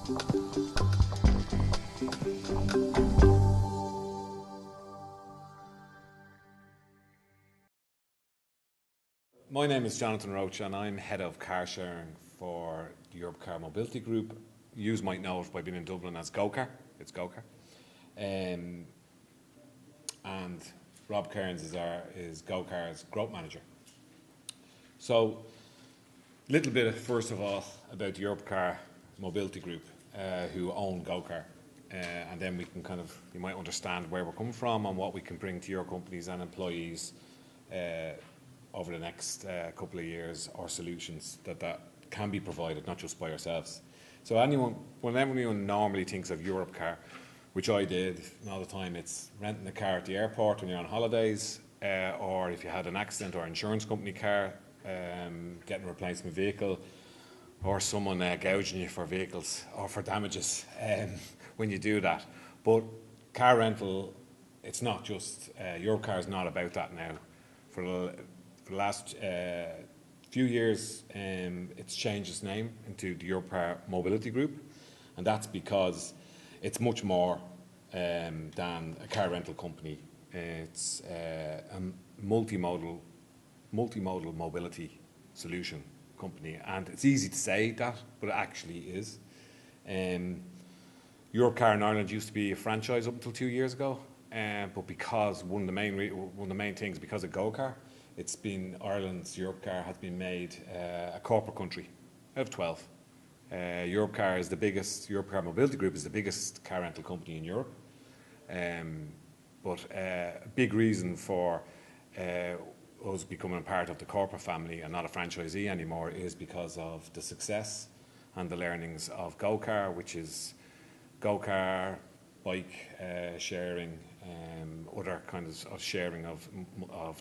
My name is Jonathan Roach and I'm head of car sharing for the Europe Car Mobility Group. You might know it by being in Dublin as GoCar. It's GoCar. And Rob Kearns is GoCar's growth manager. So, a little bit first of all about the Europe Car Mobility Group, who own GoCar. And then we can you might understand where we're coming from and what we can bring to your companies and employees over the next couple of years, or solutions that can be provided, not just by ourselves. So whenever anyone normally thinks of Europe Car, which I did all the time, it's renting a car at the airport when you're on holidays, or if you had an accident or insurance company car, getting a replacement vehicle, or someone gouging you for vehicles or for damages when you do that. But car rental, it's not just, Europe Car is not about that now. For the last few years, it's changed its name into the Europe Car Mobility Group, and that's because it's much more than a car rental company. It's a multimodal mobility solution company, and it's easy to say that, but it actually is. Europe Car in Ireland used to be a franchise up until 2 years ago, but because one of the main things, because of GoCar, it's been Ireland's Europe Car has been made a corporate country out of 12. Europe Car Mobility Group is the biggest car rental company in Europe. But a big reason for us becoming part of the corporate family and not a franchisee anymore is because of the success and the learnings of GoCar, which is GoCar, bike sharing, other kinds of sharing of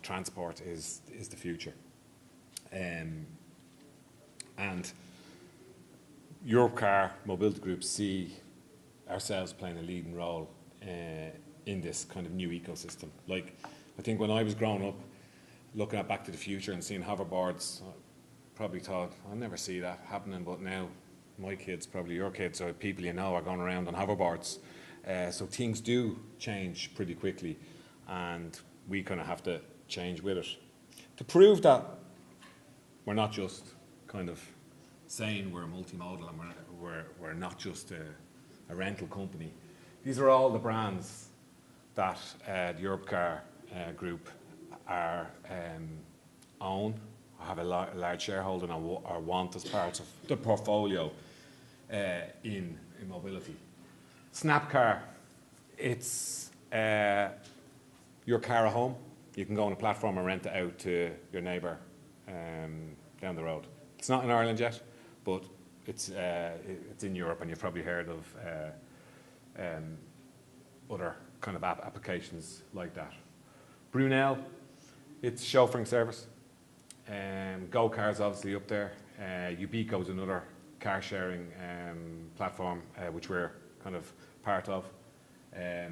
transport is the future. And Europe Car Mobility Group see ourselves playing a leading role in this kind of new ecosystem. Like, I think when I was growing up, looking at Back to the Future and seeing hoverboards, I probably thought, I'll never see that happening, but now my kids, probably your kids, or people you know, are going around on hoverboards. So things do change pretty quickly, and we kind of have to change with it. To prove that we're not just kind of saying we're multimodal and we're not just a rental company, these are all the brands that the Europe Car Group are own, or have a large shareholding, or want as part of the portfolio in mobility. Snapcar, it's your car at home. You can go on a platform and rent it out to your neighbour down the road. It's not in Ireland yet, but it's in Europe, and you've probably heard of other kind of applications like that. Brunel, it's chauffeuring service. GoCar's obviously up there. Ubico is another car sharing platform which we're kind of part of. There's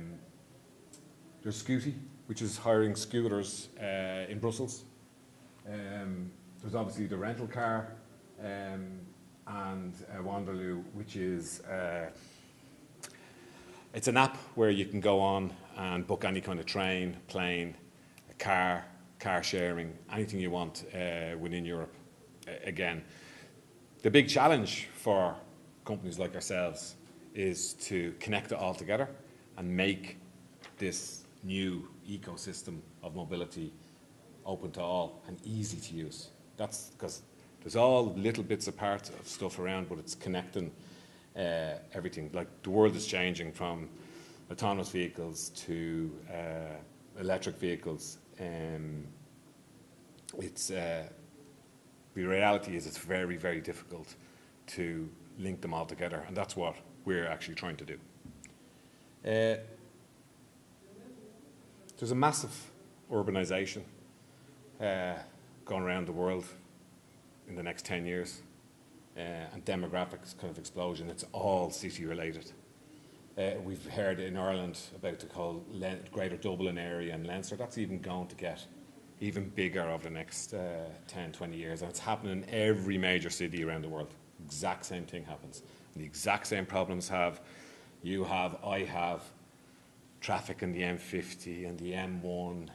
Scooty, which is hiring scooters in Brussels. There's obviously the rental car, and Wanderloo, which is it's an app where you can go on and book any kind of train, plane, car sharing, anything you want within Europe. Again, the big challenge for companies like ourselves is to connect it all together and make this new ecosystem of mobility open to all and easy to use. That's because there's all little bits of parts of stuff around, but it's connecting everything. Like, the world is changing from autonomous vehicles to electric vehicles. The reality is it's very, very difficult to link them all together, and that's what we're actually trying to do. There's a massive urbanisation going around the world in the next 10 years, and demographics kind of explosion. It's all city related. We've heard in Ireland about the whole Greater Dublin area and Leinster. That's even going to get even bigger over the next 10, 20 years, and it's happening in every major city around the world. Exact same thing happens. the exact same problems you have, I have, traffic in the M50 and the M1,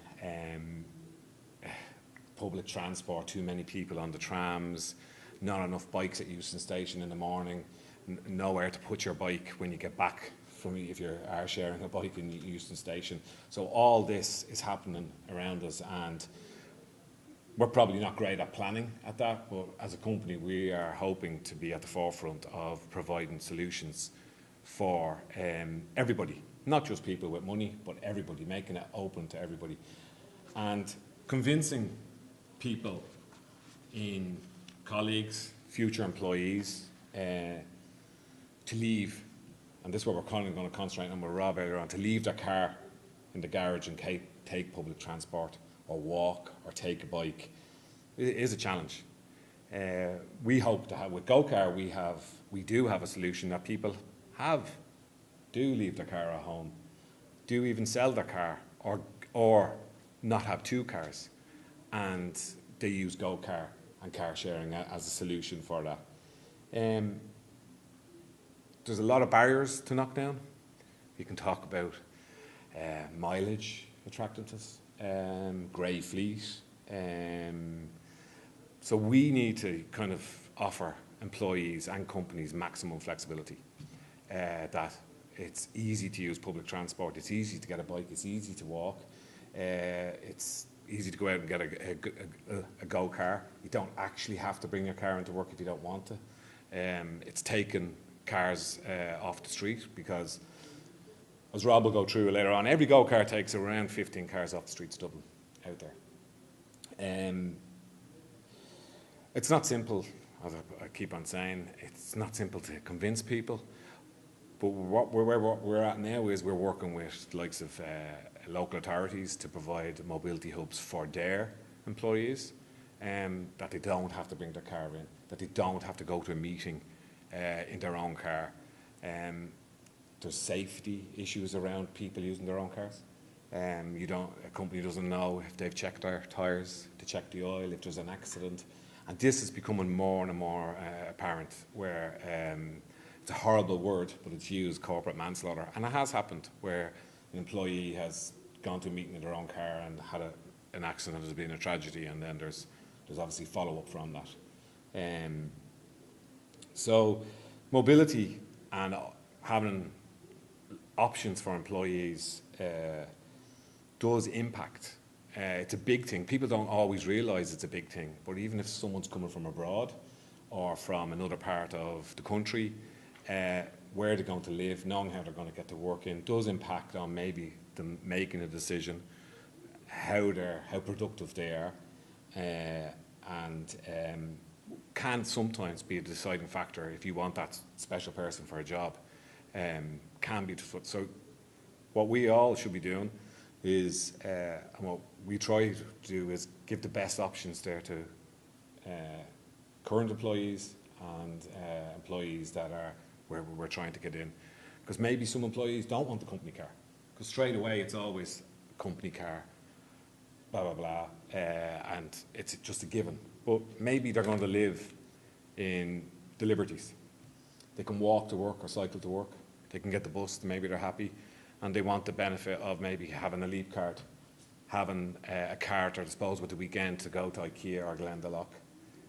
public transport, too many people on the trams, not enough bikes at Euston Station in the morning, nowhere to put your bike when you get back from if you are sharing a bike in Euston Station. So all this is happening around us, and we're probably not great at planning at that, but as a company we are hoping to be at the forefront of providing solutions for everybody, not just people with money, but everybody, making it open to everybody and convincing people, in colleagues, future employees, to leave, and this is what we're kind of going to concentrate on with Rob earlier on, to leave their car in the garage and take public transport or walk or take a bike. It is a challenge. We hope to have, with GoCar, we do have a solution that people do leave their car at home, do even sell their car or not have two cars, and they use GoCar and car sharing as a solution for that. There's a lot of barriers to knock down. You can talk about mileage attractiveness, grey fleet. So we need to kind of offer employees and companies maximum flexibility. That it's easy to use public transport, it's easy to get a bike, it's easy to walk, it's easy to go out and get a go-car. You don't actually have to bring your car into work if you don't want to. It's taken cars off the street, because, as Rob will go through later on, every go-car takes around 15 cars off the streets of Dublin out there. It's not simple, as I keep on saying, it's not simple to convince people, but where we're at now is we're working with the likes of local authorities to provide mobility hubs for their employees, that they don't have to bring their car in, that they don't have to go to a meeting in their own car. There's safety issues around people using their own cars. A company doesn't know if they've checked their tyres, to check the oil, if there's an accident. And this is becoming more and more apparent, where it's a horrible word, but it's used, corporate manslaughter. And it has happened where an employee has gone to a meeting in their own car and had an accident, there's been a tragedy, and then there's obviously follow-up from that. So mobility and having options for employees does impact. It's a big thing. People don't always realise it's a big thing, but even if someone's coming from abroad or from another part of the country, where they're going to live, knowing how they're going to get to work in, does impact on maybe them making a decision, how productive they are, and can sometimes be a deciding factor if you want that special person for a job. Can be. So what we all should be doing is, and what we try to do, is give the best options there to current employees and employees that are where we're trying to get in. Because maybe some employees don't want the company car, because straight away it's always company car, blah, blah, blah, and it's just a given. But maybe they're going to live in the Liberties. They can walk to work or cycle to work. They can get the bus, maybe they're happy, and they want the benefit of maybe having a leap card, having a car at their disposal at the weekend to go to IKEA or Glendalough.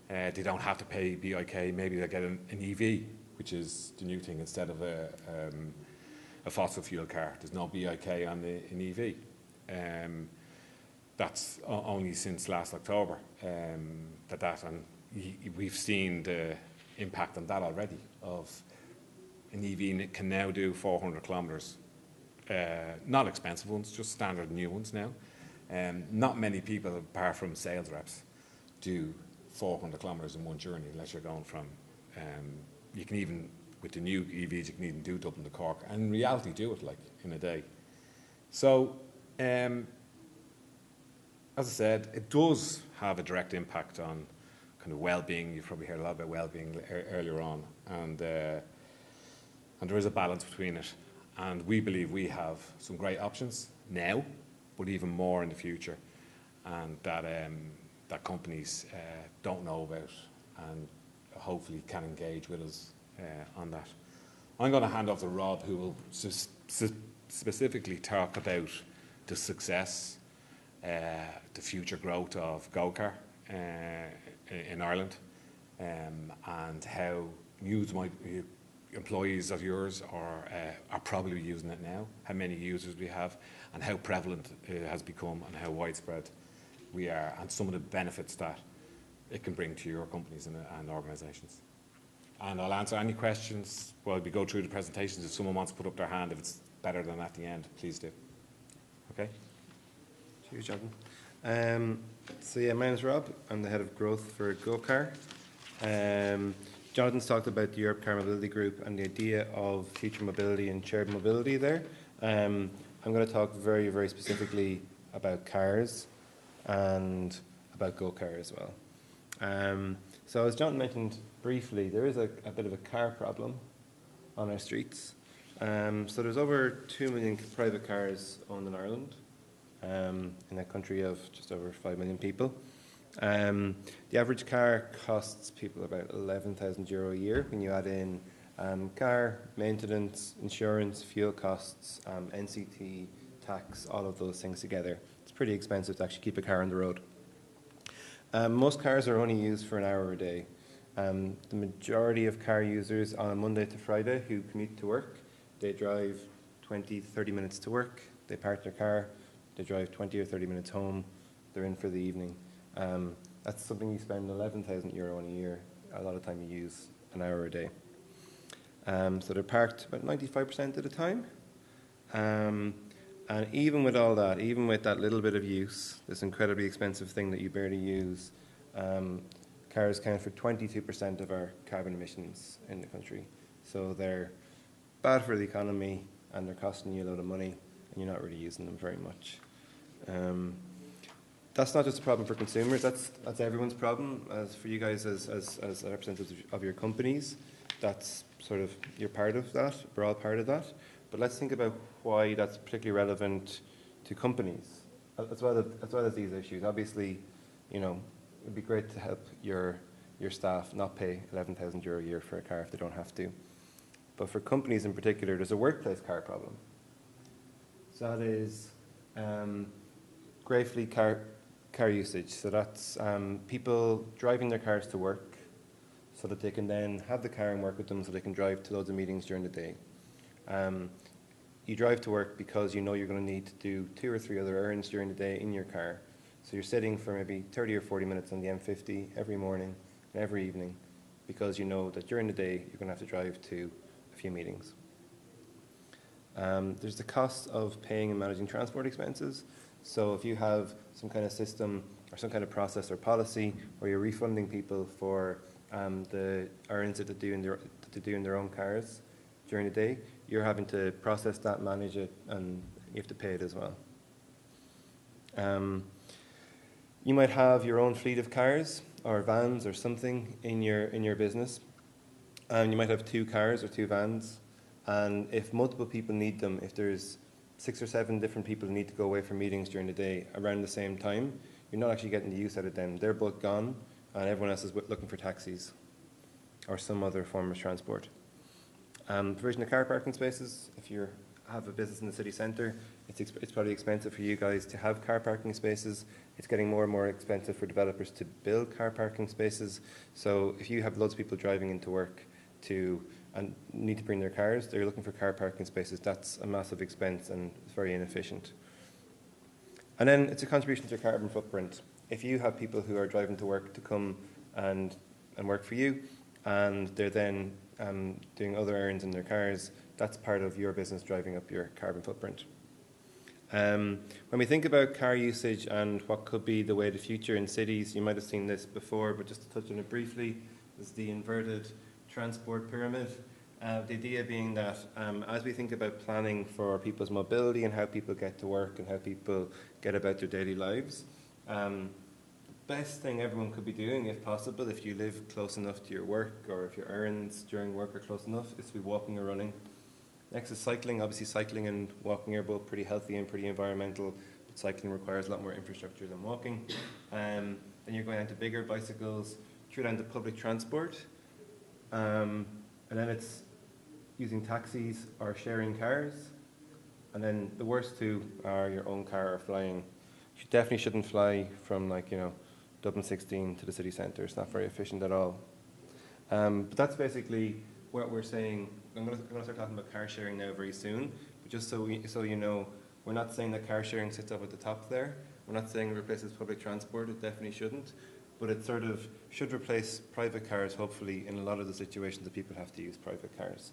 They don't have to pay BIK, maybe they get an EV, which is the new thing, instead of a fossil fuel car. There's no BIK on an EV. That's only since last October and we've seen the impact on that already. Of an EV can now do 400 kilometres, not expensive ones, just standard new ones now. Not many people, apart from sales reps, do 400 kilometres in one journey, unless you're going from, you can even, with the new EVs, you can even do Dublin to Cork, and in reality do it like in a day. So, as I said, it does have a direct impact on kind of well-being. You've probably heard a lot about well-being earlier on, and there is a balance between it. And we believe we have some great options now, but even more in the future, and that companies don't know about, and hopefully can engage with us on that. I'm going to hand off to Rob, who will specifically talk about the success, the future growth of GoCar in Ireland, and how employees of yours are probably using it now, how many users we have, and how prevalent it has become and how widespread we are, and some of the benefits that it can bring to your companies and organisations. And I'll answer any questions while we go through the presentations. If someone wants to put up their hand, if it's better than at the end, please do. Okay? Cheers, Jonathan. So yeah, my name's Rob. I'm the head of growth for GoCar. Jonathan's talked about the Europe Car Mobility Group and the idea of future mobility and shared mobility there. I'm going to talk very, very specifically about cars and about GoCar as well. So as Jonathan mentioned briefly, there is a bit of a car problem on our streets. So there's over 2 million private cars owned in Ireland, in a country of just over 5 million people. The average car costs people about €11,000 a year when you add in car, maintenance, insurance, fuel costs, NCT, tax, all of those things together. It's pretty expensive to actually keep a car on the road. Most cars are only used for an hour a day. The majority of car users on a Monday to Friday who commute to work, they drive 20, 30 minutes to work, they park their car, they drive 20 or 30 minutes home, they're in for the evening. That's something you spend €11,000 on a year. A lot of time you use an hour a day. So they're parked about 95% of the time. And even with all that, even with that little bit of use, this incredibly expensive thing that you barely use, cars account for 22% of our carbon emissions in the country. So they're bad for the economy and they're costing you a lot of money and you're not really using them very much. That's not just a problem for consumers, that's everyone's problem. As for you guys as representatives of your companies, that's sort of, you're part of that, we're all part of that. But let's think about why that's particularly relevant to companies, as well as these issues. Obviously, you know, it'd be great to help your staff not pay €11,000 a year for a car if they don't have to. But for companies in particular, there's a workplace car problem. So that is gravely car usage. So that's people driving their cars to work so that they can then have the car and work with them so they can drive to loads of meetings during the day. You drive to work because you know you're going to need to do 2 or 3 other errands during the day in your car. So you're sitting for maybe 30 or 40 minutes on the M50 every morning and every evening because you know that during the day you're going to have to drive to a few meetings. There's the cost of paying and managing transport expenses. So if you have some kind of system or some kind of process or policy where you're refunding people for the errands that they do in their own cars during the day, you're having to process that, manage it, and you have to pay it as well. You might have your own fleet of cars or vans or something in your business. You might have 2 cars or 2 vans, and if multiple people need them, if there's 6 or 7 different people who need to go away for meetings during the day around the same time, you're not actually getting the use out of them. They're both gone, and everyone else is looking for taxis or some other form of transport. Provision of car parking spaces. If you have a business in the city centre, it's probably expensive for you guys to have car parking spaces. It's getting more and more expensive for developers to build car parking spaces. So if you have loads of people driving into work and need to bring their cars, they're looking for car parking spaces. That's a massive expense and it's very inefficient. And then it's a contribution to your carbon footprint. If you have people who are driving to work to come and work for you, and they're then doing other errands in their cars, that's part of your business driving up your carbon footprint. When we think about car usage and what could be the way of the future in cities, you might have seen this before, but just to touch on it briefly, is the inverted transport pyramid. The idea being that as we think about planning for people's mobility and how people get to work and how people get about their daily lives, best thing everyone could be doing, if possible, if you live close enough to your work or if your errands during work are close enough, is to be walking or running. Next is cycling. Obviously, cycling and walking are both pretty healthy and pretty environmental, but cycling requires a lot more infrastructure than walking. Then you're going on to bigger bicycles, through down to public transport. And then it's using taxis or sharing cars. And then the worst two are your own car or flying. You definitely shouldn't fly from Dublin 16 to the city centre. It's not very efficient at all. But that's basically what we're saying. I'm going to start talking about car sharing now very soon. But just so you know, we're not saying that car sharing sits up at the top there. We're not saying it replaces public transport. It definitely shouldn't. But it sort of should replace private cars, hopefully, in a lot of the situations that people have to use private cars.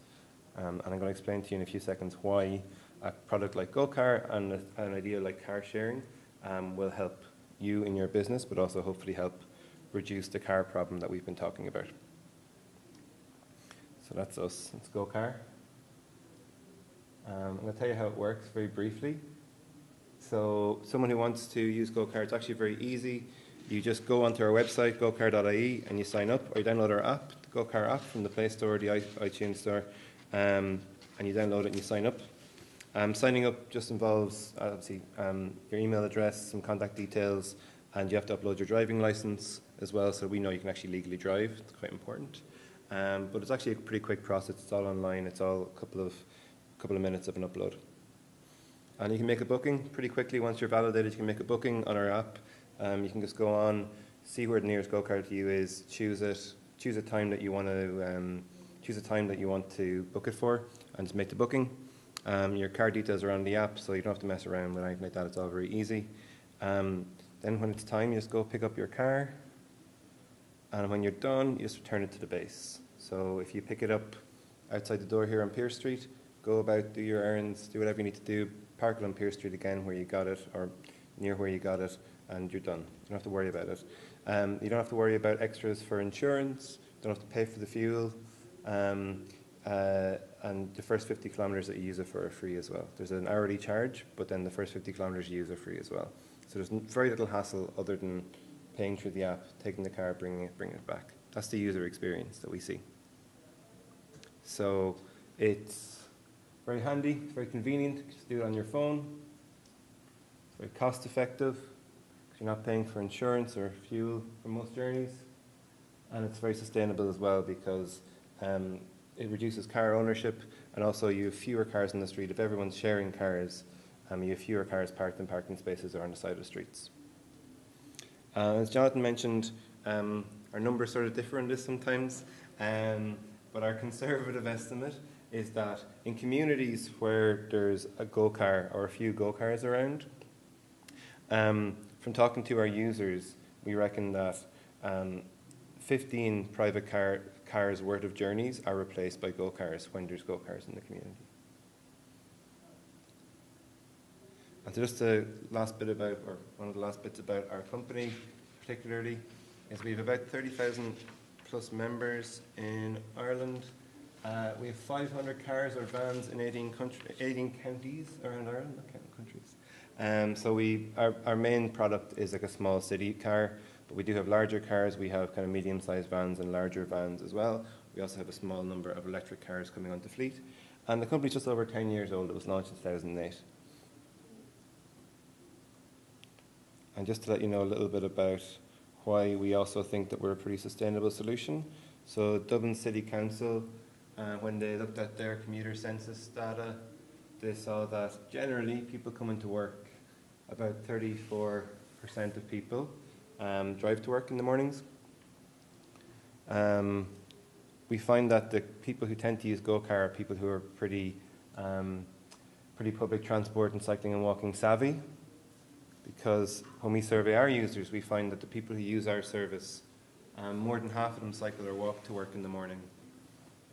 And I'm going to explain to you in a few seconds why a product like GoCar and an idea like car sharing will help you in your business, but also hopefully help reduce the car problem that we've been talking about. So that's us. It's GoCar. I'm going to tell you how it works very briefly. So someone who wants to use GoCar, it's actually very easy. You just go onto our website, gocar.ie, and you sign up, or you download our app, the GoCar app from the Play Store or the iTunes Store, and you download it and you sign up. Signing up just involves, obviously, your email address, some contact details, and you have to upload your driving license as well, so we know you can actually legally drive. It's quite important. But it's actually a pretty quick process. It's all online. It's all a couple of minutes of an upload. And you can make a booking pretty quickly. Once you're validated, you can make a booking on our app. You can just go on, see where the nearest GoCar to you is, choose a time that you want to book it for, and just make the booking. Your car details are on the app, so you don't have to mess around with anything like that. It's all very easy. Then when it's time, you just go pick up your car, and when you're done, you just return it to the base. So if you pick it up outside the door here on Pierce Street, go about, do your errands, do whatever you need to do, park it on Pierce Street again where you got it, or near where you got it, and you're done. You don't have to worry about it. You don't have to worry about extras for insurance, you don't have to pay for the fuel, and the first 50 kilometres that you use it for are free as well. There's an hourly charge, but then the first 50 kilometres you use are free as well. So there's very little hassle other than paying through the app, taking the car, bringing it back. That's the user experience that we see. So it's very handy, very convenient. Just do it on your phone. It's very cost effective because you're not paying for insurance or fuel for most journeys. And it's very sustainable as well because it reduces car ownership, and also you have fewer cars in the street. If everyone's sharing cars, you have fewer cars parked in parking spaces or on the side of the streets. As Jonathan mentioned, our numbers sort of differ in this sometimes, but our conservative estimate is that in communities where there's a GoCar or a few GoCars around, from talking to our users, we reckon that 15 private cars worth of journeys are replaced by GoCars when there's GoCars in the community. And so just the last bit about, or one of the last bits about our company particularly, is we have about 30,000 plus members in Ireland. We have 500 cars or vans in 18 counties around Ireland, not counting countries. So our main product is like a small city car, but we do have larger cars. We have kind of medium-sized vans and larger vans as well. We also have a small number of electric cars coming onto fleet. And the company's just over 10 years old. It was launched in 2008. And just to let you know a little bit about why we also think that we're a pretty sustainable solution. So Dublin City Council, when they looked at their commuter census data, they saw that generally people coming to work, about 34% of people drive to work in the mornings. We find that the people who tend to use GoCar are people who are pretty public transport and cycling and walking savvy, because when we survey our users, we find that the people who use our service, more than half of them cycle or walk to work in the morning,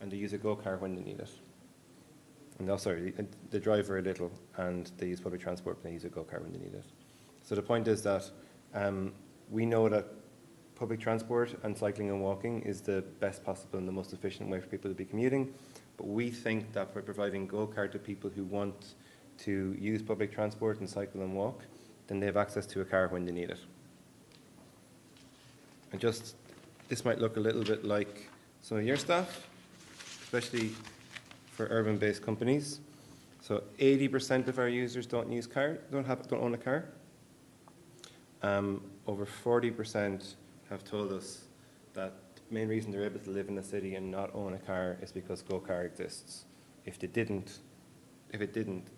and they use a GoCar when they need it. And also, they drive very little, and they use public transport when they use a GoCar when they need it. So the point is that we know that public transport and cycling and walking is the best possible and the most efficient way for people to be commuting, but we think that by providing GoCar to people who want to use public transport and cycle and walk, then they have access to a car when they need it. And just, this might look a little bit like some of your stuff, especially for urban-based companies. So 80% of our users don't own a car. Over 40% have told us that the main reason they're able to live in the city and not own a car is because GoCar exists. if it didn't,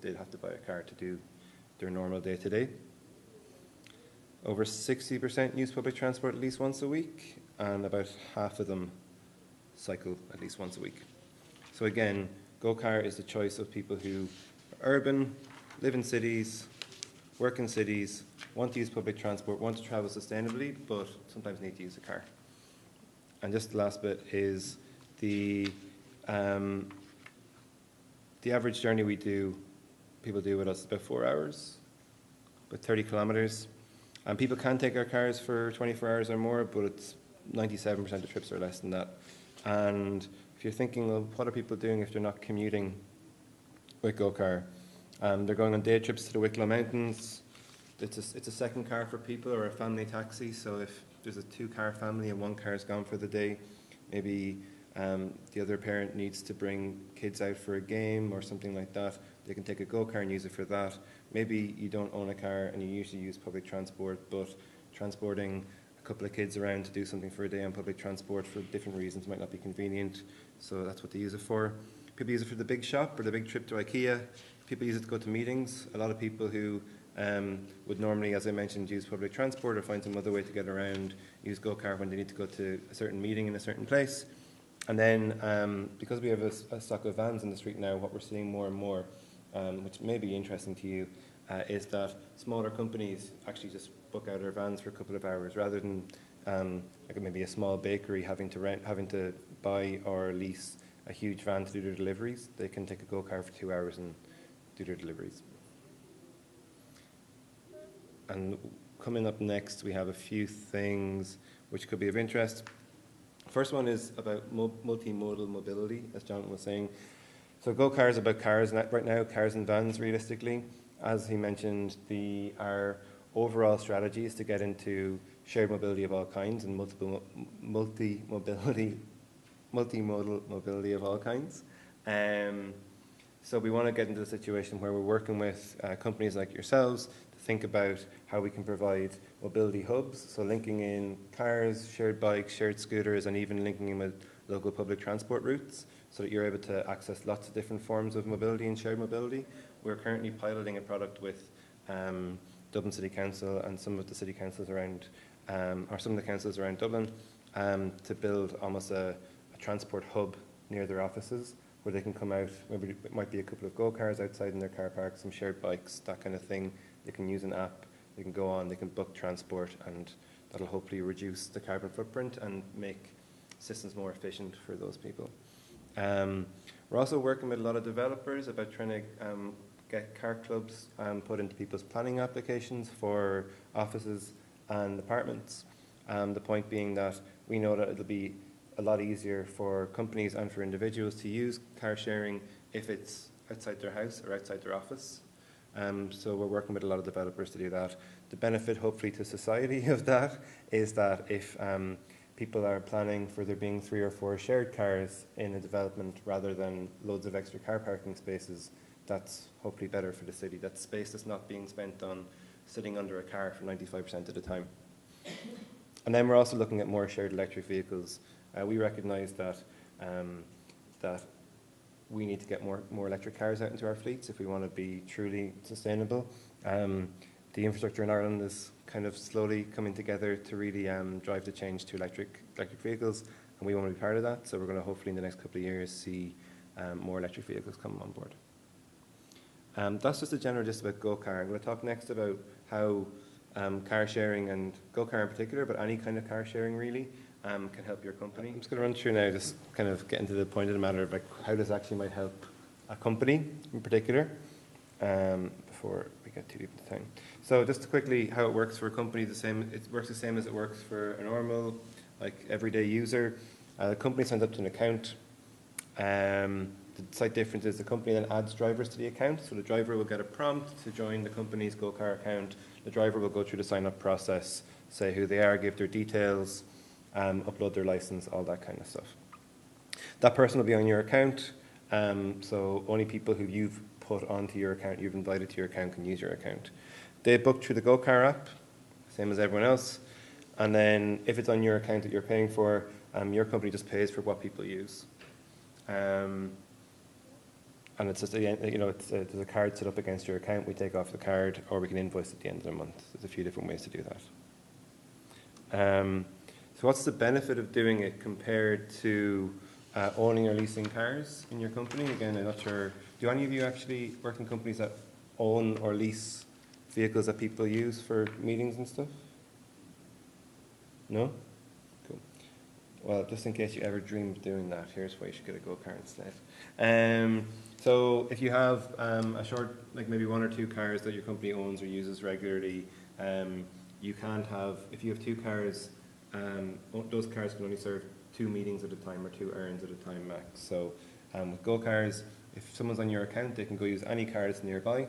they'd have to buy a car to do their normal day-to-day. Over 60% use public transport at least once a week, and about half of them cycle at least once a week. So again, GoCar is the choice of people who are urban, live in cities, work in cities, want to use public transport, want to travel sustainably, but sometimes need to use a car. And just the last bit is the average journey people do with us is about 4 hours, about 30 kilometres. And people can take our cars for 24 hours or more, but it's 97% of trips are less than that. And if you're thinking of what are people doing if they're not commuting with GoCar, they're going on day trips to the Wicklow Mountains. It's a second car for people, or a family taxi. So if there's a 2-car family and one car is gone for the day, maybe the other parent needs to bring kids out for a game or something like that, they can take a GoCar and use it for that. Maybe you don't own a car and you usually use public transport, but transporting a couple of kids around to do something for a day on public transport for different reasons might not be convenient, so that's what they use it for. People use it for the big shop or the big trip to IKEA. People use it to go to meetings. A lot of people who would normally, as I mentioned, use public transport or find some other way to get around, use GoCar when they need to go to a certain meeting in a certain place. And then, because we have a stock of vans in the street now, what we're seeing more and more, which may be interesting to you, is that smaller companies actually just book out our vans for a couple of hours, rather than like maybe a small bakery having to buy or lease a huge van to do their deliveries. They can take a GoCar for 2 hours and do their deliveries. And coming up next, we have a few things which could be of interest. First one is about multimodal mobility, as Jonathan was saying. So GoCar is about cars right now, cars and vans realistically. As he mentioned, our overall strategy is to get into shared mobility of all kinds and multimodal mobility of all kinds. So we want to get into a situation where we're working with companies like yourselves to think about how we can provide mobility hubs, so linking in cars, shared bikes, shared scooters, and even linking in with local public transport routes, so that you're able to access lots of different forms of mobility and shared mobility. We're currently piloting a product with Dublin City Council and some of the city councils around, or some of the councils around Dublin, to build almost a transport hub near their offices, where they can come out. Maybe it might be a couple of GoCars outside in their car park, some shared bikes, that kind of thing. They can use an app, they can go on, they can book transport, and that'll hopefully reduce the carbon footprint and make systems more efficient for those people. We're also working with a lot of developers about trying to get car clubs put into people's planning applications for offices and apartments. The point being that we know that it'll be a lot easier for companies and for individuals to use car sharing if it's outside their house or outside their office. So we're working with a lot of developers to do that. The benefit, hopefully, to society of that is that if people are planning for there being 3 or 4 shared cars in a development rather than loads of extra car parking spaces, that's hopefully better for the city. That's space that's not being spent on sitting under a car for 95% of the time. And then we're also looking at more shared electric vehicles. We recognise that we need to get more electric cars out into our fleets if we want to be truly sustainable. The infrastructure in Ireland is kind of slowly coming together to really drive the change to electric vehicles, and we want to be part of that. So we're going to hopefully in the next couple of years see more electric vehicles come on board. That's just a general gist about GoCar. I'm going to talk next about how car sharing, and GoCar in particular, but any kind of car sharing really, can help your company. I'm just going to run through now, just kind of getting to the point of the matter about how this actually might help a company in particular, before we get too deep into time. So just quickly, how it works for a company, it works the same as it works for a normal, like, everyday user. The company signs up to an account. The slight difference is the company then adds drivers to the account, so the driver will get a prompt to join the company's GoCar account. The driver will go through the sign-up process, say who they are, give their details, upload their license, all that kind of stuff. That person will be on your account, so only people who you've put onto your account, you've invited to your account, can use your account. They book through the GoCar app, same as everyone else, and then if it's on your account that you're paying for, your company just pays for what people use. and it's just, there's a card set up against your account. We take off the card, or we can invoice at the end of the month. There's a few different ways to do that. So what's the benefit of doing it compared to owning or leasing cars in your company? Again, I'm not sure. Do any of you actually work in companies that own or lease vehicles that people use for meetings and stuff? No? Cool. Well, just in case you ever dreamed of doing that, here's why you should get a go-kart instead. So if you have a short, like maybe 1 or 2 cars that your company owns or uses regularly, you can't have, if you have 2 cars, those cars can only serve 2 meetings at a time or 2 errands at a time max. So with go-cars, if someone's on your account, they can go use any car that's nearby.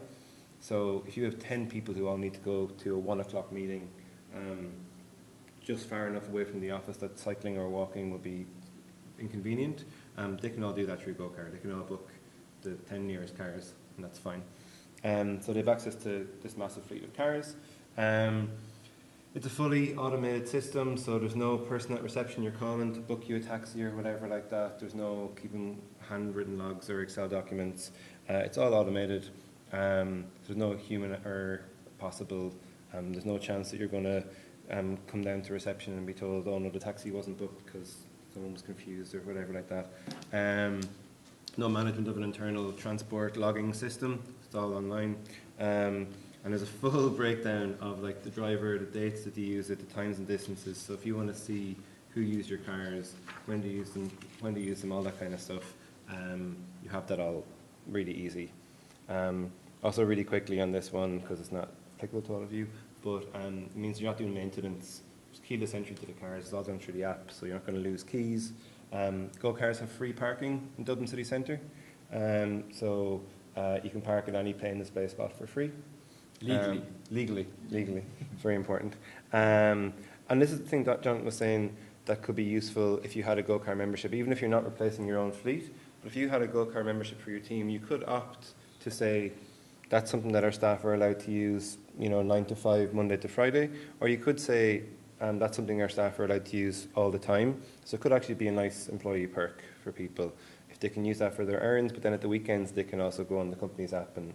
So if you have 10 people who all need to go to a 1 o'clock meeting, just far enough away from the office that cycling or walking would be inconvenient, they can all do that through go-car. They can all book the 10 nearest cars, and that's fine. So they have access to this massive fleet of cars. It's a fully automated system, so there's no person at reception you're calling to book you a taxi or whatever like that. There's no keeping handwritten logs or Excel documents. It's all automated. There's no human error possible. There's no chance that you're going to come down to reception and be told, oh no, the taxi wasn't booked because someone was confused or whatever like that. No management of an internal transport logging system. It's all online. And there's a full breakdown of like the driver, the dates that you use it, the times and distances. So if you want to see who used your cars, when to use them, all that kind of stuff, you have that all really easy. Also really quickly on this one, because it's not applicable to all of you, but it means you're not doing maintenance. There's keyless entry to the cars. It's all done through the app, so you're not going to lose keys. Go-cars have free parking in Dublin City Centre, so you can park at any plain display spot for free. Legally. Very important. And this is the thing that John was saying that could be useful if you had a go-car membership, even if you're not replacing your own fleet. But if you had a go-car membership for your team, you could opt to say that's something that our staff are allowed to use, 9 to 5, Monday to Friday. Or you could say that's something our staff are allowed to use all the time. So it could actually be a nice employee perk for people if they can use that for their errands, but then at the weekends they can also go on the company's app and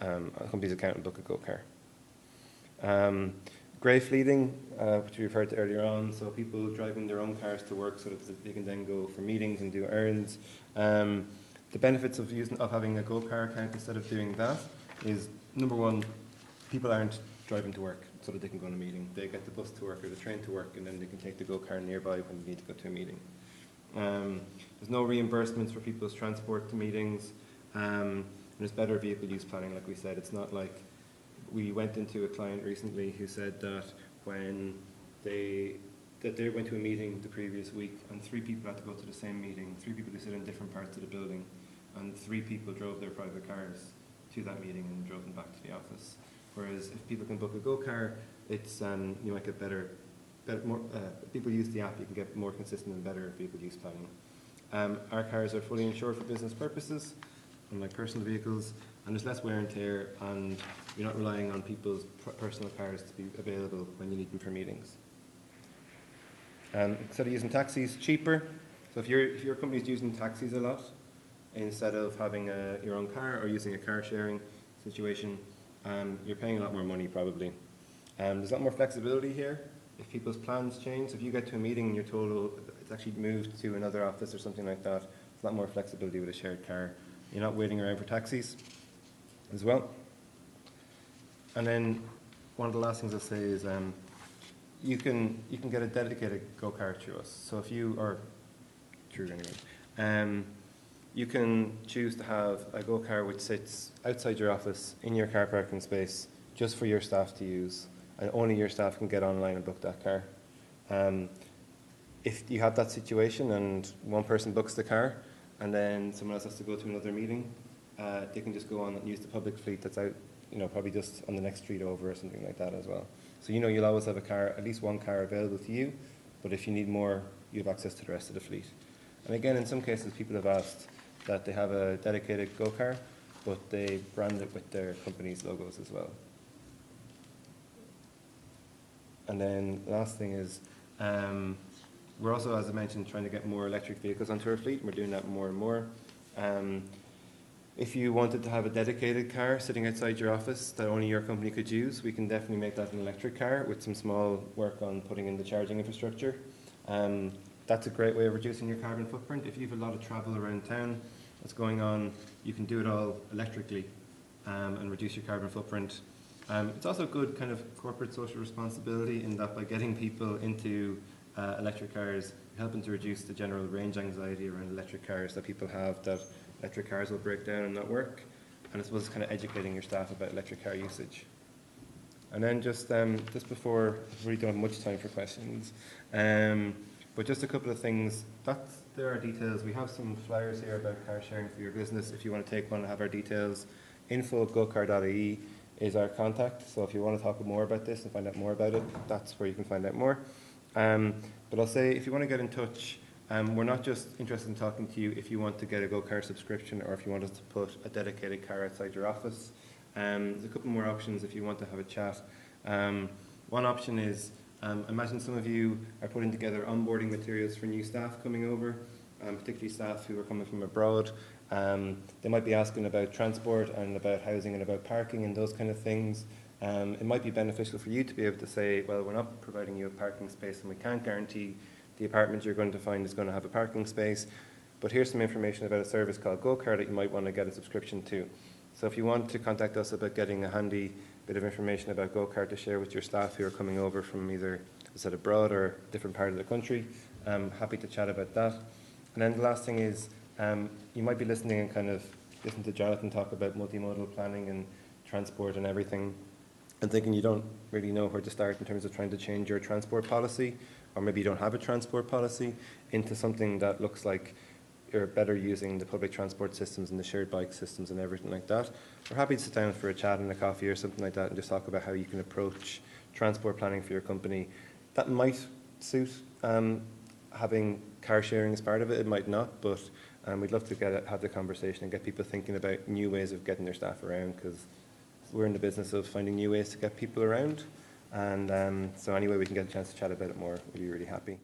a company's account and book a go-car. Grey fleeting, which we referred to earlier on, so people driving their own cars to work so that they can then go for meetings and do errands. The benefits of having a go-car account instead of doing that is, number one, people aren't driving to work so that they can go on a meeting. They get the bus to work or the train to work, and then they can take the go-car nearby when they need to go to a meeting. There's no reimbursements for people's transport to meetings. And there's better vehicle use planning, like we said. It's not like we went into a client recently who said that when they went to a meeting the previous week and 3 people had to go to the same meeting, 3 people who sit in different parts of the building, and 3 people drove their private cars to that meeting and drove them back to the office. Whereas if people can book a go-car, it's you might get better more. People use the app, you can get more consistent and better vehicle use planning. Our cars are fully insured for business purposes, unlike personal vehicles, and there's less wear and tear, and you're not relying on people's personal cars to be available when you need them for meetings. Instead of using taxis, cheaper. So if your company's using taxis a lot, instead of having your own car or using a car sharing situation, you're paying a lot more money probably. There's a lot more flexibility here. If people's plans change, if you get to a meeting and you're told it's actually moved to another office or something like that, there's a lot more flexibility with a shared car. You're not waiting around for taxis as well. And then one of the last things I'll say is you can get a dedicated go-kart through us. So if you are through anyway, you can choose to have a go-kart which sits outside your office in your car parking space just for your staff to use, and only your staff can get online and book that car. If you have that situation and one person books the car and then someone else has to go to another meeting, they can just go on and use the public fleet that's out, probably just on the next street over or something like that as well. So you'll always have a car, at least one car available to you, but if you need more, you have access to the rest of the fleet. And again, in some cases, people have asked that they have a dedicated go-car, but they brand it with their company's logos as well. And then the last thing is, we're also, as I mentioned, trying to get more electric vehicles onto our fleet. We're doing that more and more. If you wanted to have a dedicated car sitting outside your office that only your company could use, we can definitely make that an electric car with some small work on putting in the charging infrastructure. That's a great way of reducing your carbon footprint. If you have a lot of travel around town that's going on, you can do it all electrically and reduce your carbon footprint. It's also good kind of corporate social responsibility in that by getting people into electric cars, you're helping to reduce the general range anxiety around electric cars that people have, that electric cars will break down and not work. And I suppose it's kind of educating your staff about electric car usage. And then just before, we really don't have much time for questions, but just a couple of things. There are details. We have some flyers here about car sharing for your business. If you want to take one and have our details, info@gocar.ie is our contact. So if you want to talk more about this and find out more about it, that's where you can find out more. But I'll say, if you want to get in touch, we're not just interested in talking to you if you want to get a GoCar subscription or if you want us to put a dedicated car outside your office. There's a couple more options if you want to have a chat. One option is, imagine some of you are putting together onboarding materials for new staff coming over, particularly staff who are coming from abroad. They might be asking about transport and about housing and about parking and those kind of things. It might be beneficial for you to be able to say, well, we're not providing you a parking space and we can't guarantee the apartment you're going to find is going to have a parking space, but here's some information about a service called GoCar that you might want to get a subscription to. So if you want to contact us about getting a handy bit of information about GoCar to share with your staff who are coming over from either, as I said, abroad or a different part of the country, I'm happy to chat about that. And then the last thing is, you might be listening and kind of listen to Jonathan talk about multimodal planning and transport and everything, and thinking you don't really know where to start in terms of trying to change your transport policy, or maybe you don't have a transport policy, into something that looks like you're better using the public transport systems and the shared bike systems and everything like that. We're happy to sit down for a chat and a coffee or something like that and just talk about how you can approach transport planning for your company. That might suit having car sharing as part of it, it might not, but we'd love to have the conversation and get people thinking about new ways of getting their staff around, because we're in the business of finding new ways to get people around. And so any way we can get a chance to chat about it more, we'll be really happy.